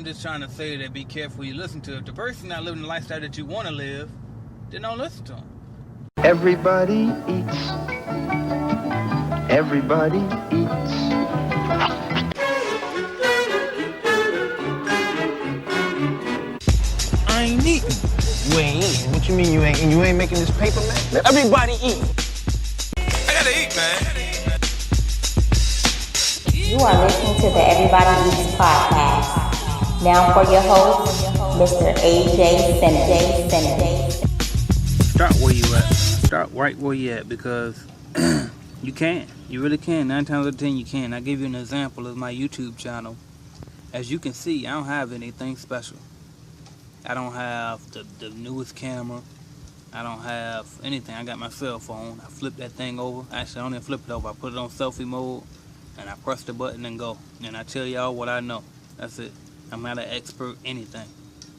I'm just trying to say that be careful who you listen to. If the person not living the lifestyle that you want to live, then don't listen to them. Everybody eats. Everybody eats. I ain't eating. You ain't eating? What you mean you ain't eating? You ain't making this paper, man? Everybody eat. I gotta eat, man. You are listening to the Everybody Eats podcast. Now for your host, Mr. AJ Simmons. Start where you at. Start right where you at, because you can. You really can. 9 times out of 10 you can. I'll give you an example of my YouTube channel. As you can see, I don't have anything special. I don't have the newest camera. I don't have anything. I got my cell phone. I flip that thing over. Actually, I don't even flip it over. I put it on selfie mode, and I press the button and go. And I tell y'all what I know. That's it. I'm not an expert anything.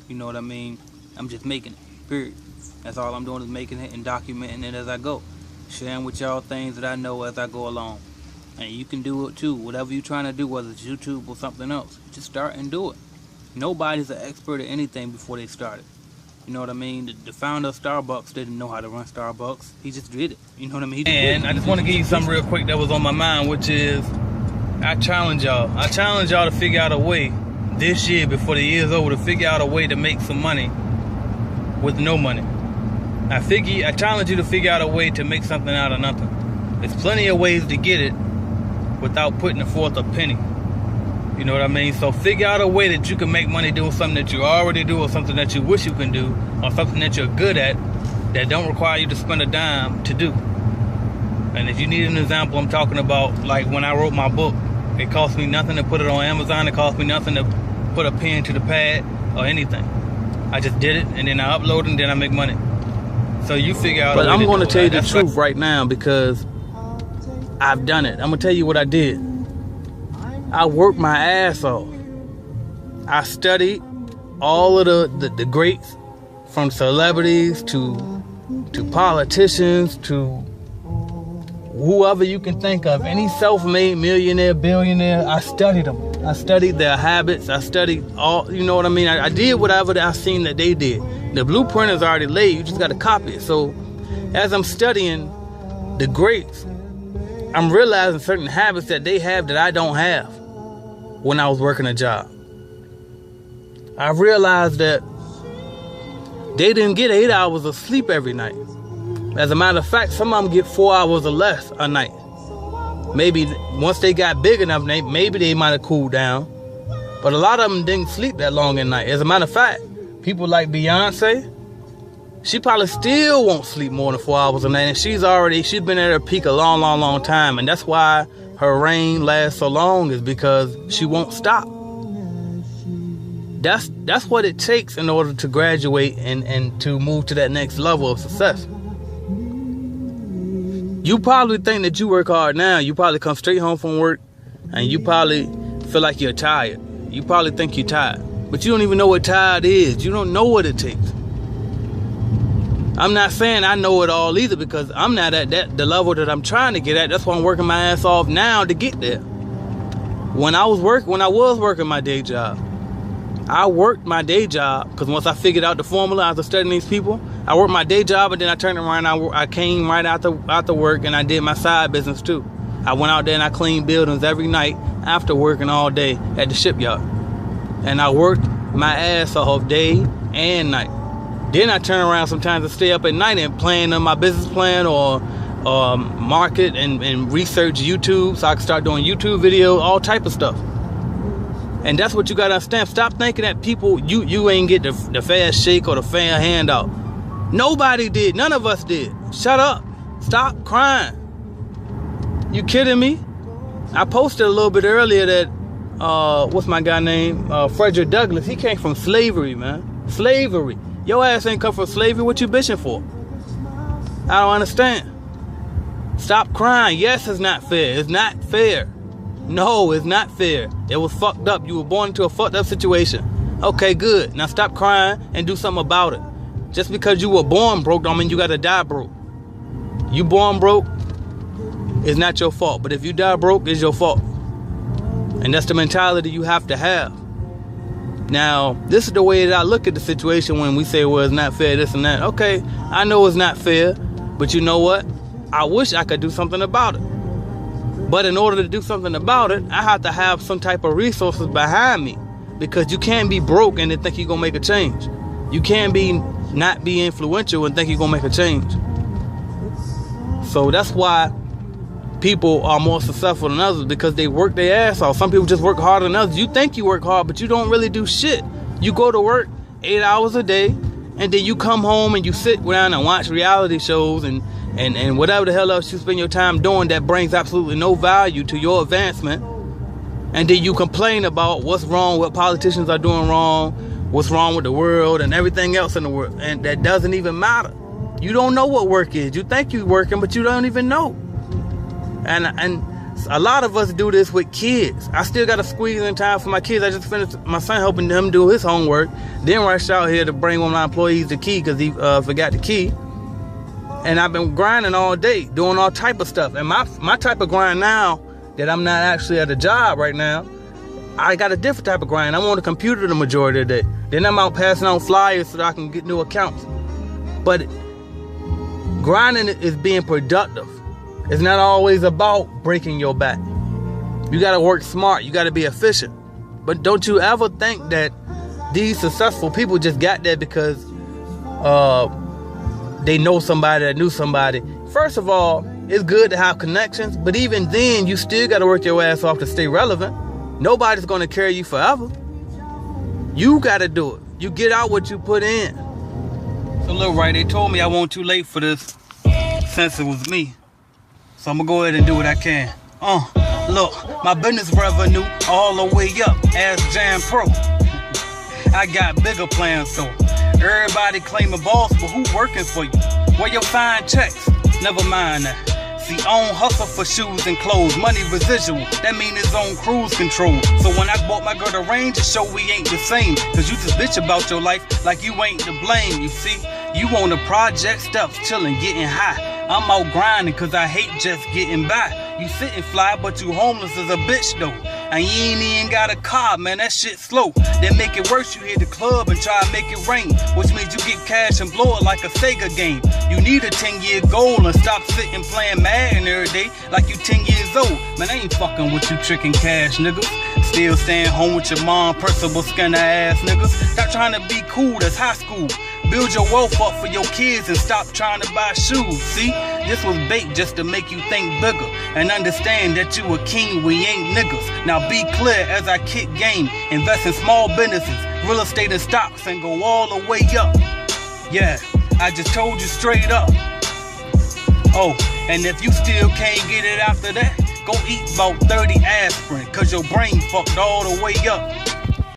You know what I mean? I'm just making it, period. That's all I'm doing is making it and documenting it as I go. Sharing with y'all things that I know as I go along. And you can do it too. Whatever you're trying to do, whether it's YouTube or something else, just start and do it. Nobody's an expert at anything before they started. You know what I mean? The founder of Starbucks didn't know how to run Starbucks. He just did it. You know what I mean? And I just want to give you something real quick that was on my mind, which is I challenge y'all. I challenge y'all to figure out a way this year, before the year's over, to figure out a way to make some money with no money. I challenge you to figure out a way to make something out of nothing. There's plenty of ways to get it without putting forth a penny. You know what I mean? So figure out a way that you can make money doing something that you already do, or something that you wish you can do, or something that you're good at that don't require you to spend a dime to do. And if you need an example, I'm talking about like when I wrote my book. It cost me nothing to put it on Amazon. It cost me nothing to put a pen to the pad or anything. I just did it, and then I upload it, and then I make money. So you figure out. But I'm going to tell you the truth right now, because I've done it. I'm going to tell you what I did. I worked my ass off. I studied all of the greats, from celebrities to politicians to whoever you can think of. Any self-made millionaire, billionaire, I studied them. I studied their habits. I studied all, you know what I mean? I did whatever I seen that they did. The blueprint is already laid. You just got to copy it. So as I'm studying the greats, I'm realizing certain habits that they have that I don't have when I was working a job. I realized that they didn't get 8 hours of sleep every night. As a matter of fact, some of them get 4 hours or less a night. Maybe once they got big enough, maybe they might have cooled down. But a lot of them didn't sleep that long at night. As a matter of fact, people like Beyonce, she probably still won't sleep more than 4 hours a night. And she's been at her peak a long time. And that's why her reign lasts so long, is because she won't stop. That's what it takes in order to graduate and to move to that next level of success. You probably think that you work hard now. You probably come straight home from work and you probably feel like you're tired. You probably think you're tired, but you don't even know what tired is. You don't know what it takes. I'm not saying I know it all either, because I'm not at the level that I'm trying to get at. That's why I'm working my ass off now to get there. When I was working my day job, I worked my day job because once I figured out the formula after studying these people, I worked my day job, and then I turned around. I came right after work, and I did my side business too. I went out there and I cleaned buildings every night after working all day at the shipyard, and I worked my ass off day and night. Then I turn around sometimes and stay up at night and plan on my business plan or market and research YouTube, so I can start doing YouTube videos, all type of stuff. And that's what you gotta understand. Stop thinking that people, you ain't get the fast shake or the fair handout. Nobody did. None of us did. Shut up. Stop crying. You kidding me? I posted a little bit earlier that what's my guy name? Frederick Douglass. He came from slavery, man. Slavery. Your ass ain't come from slavery. What you bitching for? I don't understand. Stop crying. Yes, it's not fair. It's not fair. No, it's not fair. It was fucked up. You were born into a fucked up situation. Okay, good. Now stop crying and do something about it. Just because you were born broke don't mean you gotta die broke. You born broke, it's not your fault. But if you die broke, it's your fault. And that's the mentality you have to have. Now, this is the way that I look at the situation when we say, well, it's not fair, this and that. Okay, I know it's not fair, but you know what? I wish I could do something about it. But in order to do something about it, I have to have some type of resources behind me, because you can't be broke and then think you're going to make a change. You can't not be influential and think you're going to make a change. So that's why people are more successful than others, because they work their ass off. Some people just work harder than others. You think you work hard, but you don't really do shit. You go to work 8 hours a day, and then you come home and you sit down and watch reality shows and whatever the hell else you spend your time doing that brings absolutely no value to your advancement. And then you complain about what's wrong, what politicians are doing wrong, what's wrong with the world and everything else in the world. And that doesn't even matter. You don't know what work is. You think you're working, but you don't even know. And a lot of us do this with kids. I still got to squeeze in time for my kids. I just finished my son helping him do his homework. Then rushed out here to bring one of my employees the key because he forgot the key. And I've been grinding all day, doing all type of stuff. And my type of grind now, that I'm not actually at a job right now, I got a different type of grind. I'm on the computer the majority of the day. Then I'm out passing out flyers so that I can get new accounts. But grinding is being productive. It's not always about breaking your back. You got to work smart. You got to be efficient. But don't you ever think that these successful people just got there because they know somebody that knew somebody. First of all, it's good to have connections, but even then, you still got to work your ass off to stay relevant. Nobody's going to carry you forever. You got to do it. You get out what you put in. So look, right, they told me I wasn't too late for this since it was me. So I'm going to go ahead and do what I can. Look, my business revenue all the way up as Jam Pro. I got bigger plans though. Everybody claiming boss, but who working for you? Where your fine checks? Never mind that. See, I don't hustle for shoes and clothes. Money residual, that mean it's on cruise control. So when I bought my girl the Range, it show we ain't the same. Cause you just bitch about your life like you ain't to blame. You see, you on the project steps, chillin', getting high. I'm out grinding cause I hate just getting by. You sitting fly, but you homeless as a bitch though. And you ain't even got a car, man, that shit slow. Then make it worse, you hit the club and try to make it rain, which means you get cash and blow it like a Sega game. You need a 10-year goal and stop sitting playing Madden every day like you 10 years old. Man, I ain't fucking with you tricking cash, niggas. Still staying home with your mom, principal skinner ass niggas. Stop trying to be cool, that's high school. Build your wealth up for your kids and stop trying to buy shoes. See, this was bait just to make you think bigger and understand that you a king, we ain't niggas. Now be clear as I kick game, invest in small businesses, real estate and stocks, and go all the way up. Yeah, I just told you straight up. Oh, and if you still can't get it after that, go eat about 30 aspirin, cause your brain fucked all the way up.